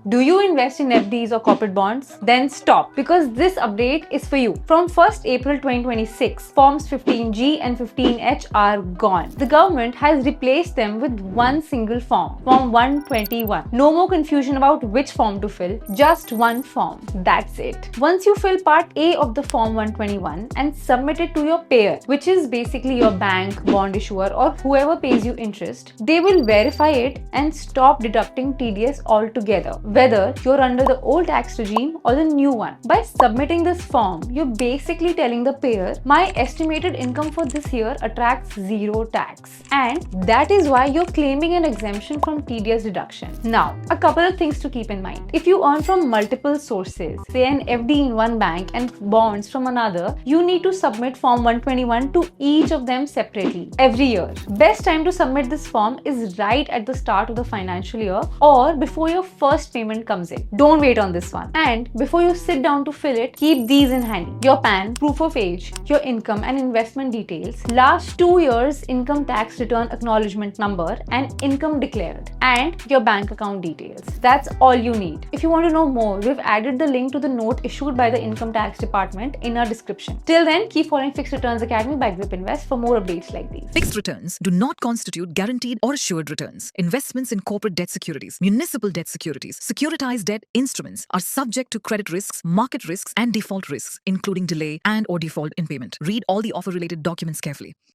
Do you invest in FDs or corporate bonds? Then stop, because this update is for you. From 1st April 2026, Forms 15G and 15H are gone. The government has replaced them with one single form, Form 121. No more confusion about which form to fill, just one form. That's it. Once you fill Part A of the Form 121 and submit it to your payer, which is basically your bank, bond issuer, or whoever pays you interest, they will verify it and stop deducting TDS altogether, whether you're under the old tax regime or the new one. By submitting this form, you're basically telling the payer, my estimated income for this year attracts zero tax. And that is why you're claiming an exemption from TDS deduction. Now, a couple of things to keep in mind. If you earn from multiple sources, say an FD in one bank and bonds from another, you need to submit Form 121 to each of them separately every year. Best time to submit this form is right at the start of the financial year or before your first payment comes in. Don't wait on this one. And before you sit down to fill it, keep these in handy. Your PAN, proof of age, your income and investment details, last 2 years income tax return acknowledgement number and income declared, and your bank account details. That's all you need. If you want to know more, we've added the link to the note issued by the Income Tax Department in our description. Till then, keep following Fixed Returns Academy by Grip Invest for more updates like these. Fixed returns do not constitute guaranteed or assured returns. Investments in corporate debt securities, municipal debt securities, securitized debt instruments are subject to credit risks, market risks, and default risks, including delay and/or default in payment. Read all the offer-related documents carefully.